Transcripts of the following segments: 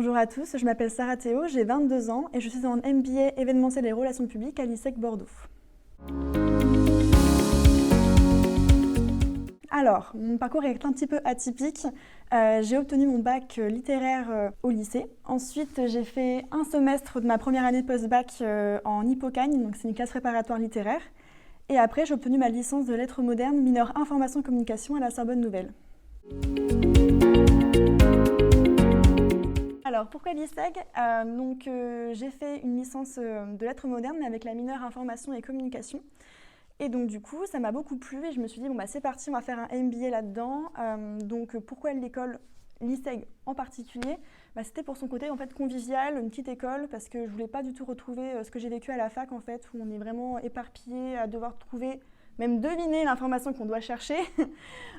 Bonjour à tous, je m'appelle Sarah Théo, j'ai 22 ans et je suis en MBA événementiel et relations publiques à l'ISEC Bordeaux. Alors, mon parcours est un petit peu atypique. J'ai obtenu mon bac littéraire au lycée. Ensuite, j'ai fait un semestre de ma première année de post-bac en Hippocagne, donc c'est une classe préparatoire littéraire. Et après, j'ai obtenu ma licence de lettres modernes, mineure information et communication à la Sorbonne Nouvelle. Alors, pourquoi l'ISEG? J'ai fait une licence de lettres modernes avec la mineure information et communication. Et donc du coup, ça m'a beaucoup plu et je me suis dit, bon bah c'est parti, on va faire un MBA là-dedans. Pourquoi l'école l'ISEG en particulier? C'était pour son côté en fait convivial, une petite école, parce que je voulais pas du tout retrouver ce que j'ai vécu à la fac en fait, où on est vraiment éparpillé à devoir trouver, même deviner l'information qu'on doit chercher.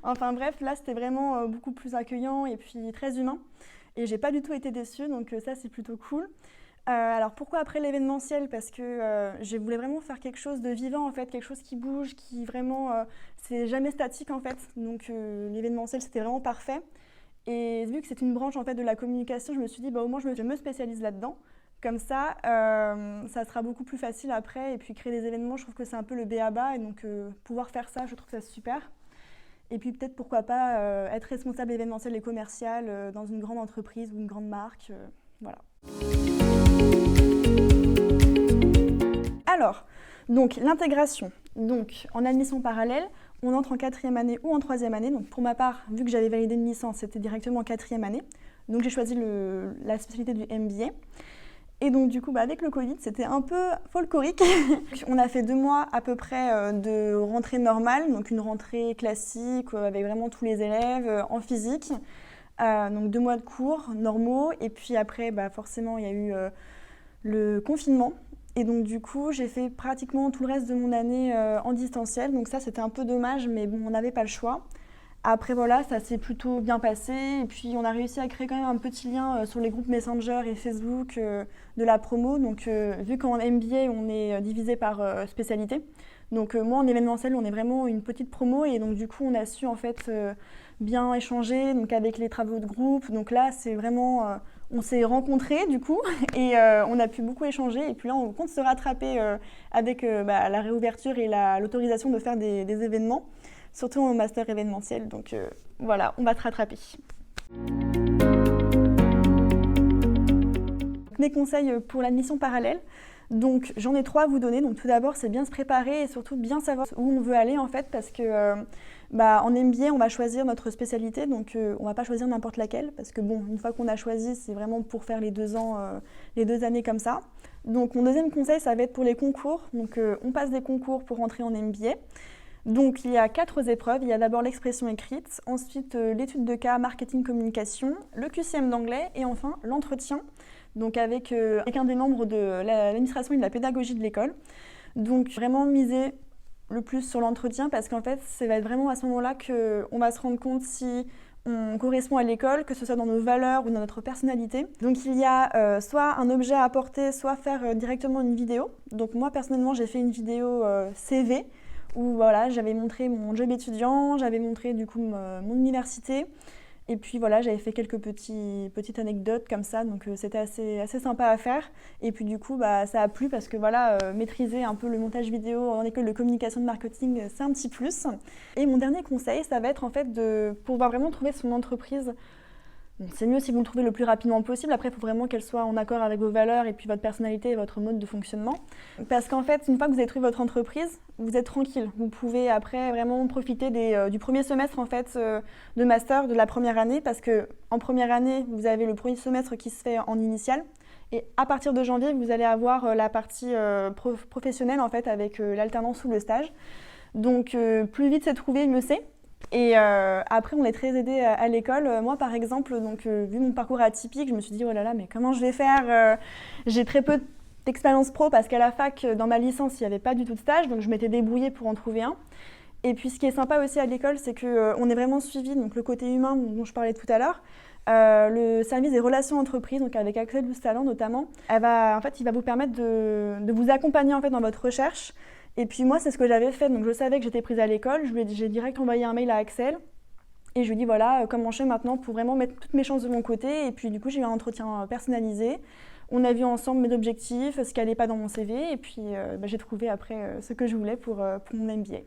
Enfin bref, là c'était vraiment beaucoup plus accueillant et puis très humain. Et j'ai pas du tout été déçue, donc ça c'est plutôt cool. Alors pourquoi après l'événementiel? Parce que je voulais vraiment faire quelque chose de vivant en fait, quelque chose qui bouge, qui vraiment, c'est jamais statique en fait. Donc l'événementiel c'était vraiment parfait. Et vu que c'est une branche en fait de la communication, je me suis dit au moins je me spécialise là-dedans. Comme ça, ça sera beaucoup plus facile après. Et puis créer des événements, je trouve que c'est un peu le b.a.-ba. Et donc pouvoir faire ça, je trouve ça super. Et puis peut-être pourquoi pas être responsable événementiel et commercial dans une grande entreprise ou une grande marque. Voilà. Alors, donc l'intégration. Donc en admission parallèle, on entre en 4e année ou en 3e année. Donc pour ma part, vu que j'avais validé une licence, c'était directement en 4e année. Donc j'ai choisi la spécialité du MBA. Et donc du coup, avec le Covid, c'était un peu folklorique. On a fait 2 mois à peu près de rentrée normale, donc une rentrée classique avec vraiment tous les élèves en physique. Donc 2 mois de cours normaux. Et puis après, forcément, il y a eu le confinement. Et donc du coup, j'ai fait pratiquement tout le reste de mon année en distanciel. Donc ça, c'était un peu dommage, mais bon, on n'avait pas le choix. Après voilà, ça s'est plutôt bien passé. Et puis on a réussi à créer quand même un petit lien sur les groupes Messenger et Facebook de la promo. Donc vu qu'en MBA, on est divisé par spécialité. Donc moi, en événementiel, on est vraiment une petite promo. Et donc du coup, on a su en fait bien échanger donc, avec les travaux de groupe. Donc là, c'est vraiment... on s'est rencontrés du coup et on a pu beaucoup échanger et puis là on compte se rattraper avec la réouverture et l'autorisation de faire des événements, surtout en master événementiel, donc voilà, on va se rattraper. Mes conseils pour l'admission parallèle, donc j'en ai 3 à vous donner. Donc tout d'abord, c'est bien se préparer et surtout bien savoir où on veut aller en fait, parce que en MBA, on va choisir notre spécialité, donc on va pas choisir n'importe laquelle, parce que bon, une fois qu'on a choisi, c'est vraiment pour faire les 2 ans, les 2 années comme ça. Donc mon deuxième conseil, ça va être pour les concours. Donc on passe des concours pour rentrer en MBA. Donc il y a 4 épreuves. Il y a d'abord l'expression écrite, ensuite l'étude de cas, marketing, communication, le QCM d'anglais et enfin l'entretien. Donc avec un des membres de l'administration et de la pédagogie de l'école. Donc vraiment miser le plus sur l'entretien, parce qu'en fait, ça va être vraiment à ce moment-là qu'on va se rendre compte si on correspond à l'école, que ce soit dans nos valeurs ou dans notre personnalité. Donc il y a soit un objet à apporter, soit faire directement une vidéo. Donc moi, personnellement, j'ai fait une vidéo CV, où voilà, j'avais montré mon job étudiant, j'avais montré du coup mon université. Et puis voilà, j'avais fait quelques petites anecdotes comme ça, donc c'était assez sympa à faire. Et puis du coup, ça a plu parce que voilà, maîtriser un peu le montage vidéo en école de communication de marketing, c'est un petit plus. Et mon dernier conseil, ça va être en fait de pouvoir vraiment trouver son entreprise. Bon, c'est mieux si vous le trouvez le plus rapidement possible. Après, il faut vraiment qu'elle soit en accord avec vos valeurs et puis votre personnalité et votre mode de fonctionnement. Parce qu'en fait, une fois que vous avez trouvé votre entreprise, vous êtes tranquille. Vous pouvez après vraiment profiter du premier semestre en fait, de master de la première année. Parce qu'en première année, vous avez le premier semestre qui se fait en initial. Et à partir de janvier, vous allez avoir la partie professionnelle en fait, avec l'alternance ou le stage. Donc plus vite c'est trouvé, mieux c'est. Et après, on est très aidé à l'école. Moi, par exemple, vu mon parcours atypique, je me suis dit, oh là là, mais comment je vais faire? J'ai très peu d'expérience pro parce qu'à la fac, dans ma licence, il n'y avait pas du tout de stage, donc je m'étais débrouillée pour en trouver un. Et puis, ce qui est sympa aussi à l'école, c'est qu'on est vraiment suivi, donc le côté humain dont je parlais tout à l'heure. Le service des relations entreprises, donc avec Axel Loustalent notamment, il va vous permettre de vous accompagner en fait, dans votre recherche. Et puis moi, c'est ce que j'avais fait, donc je savais que j'étais prise à l'école, j'ai direct envoyé un mail à Axel. Et je lui dis voilà, comment je fais maintenant pour vraiment mettre toutes mes chances de mon côté. Et puis du coup, j'ai eu un entretien personnalisé. On a vu ensemble mes objectifs, ce qui n'allait pas dans mon CV. Et puis j'ai trouvé après ce que je voulais pour mon MBA.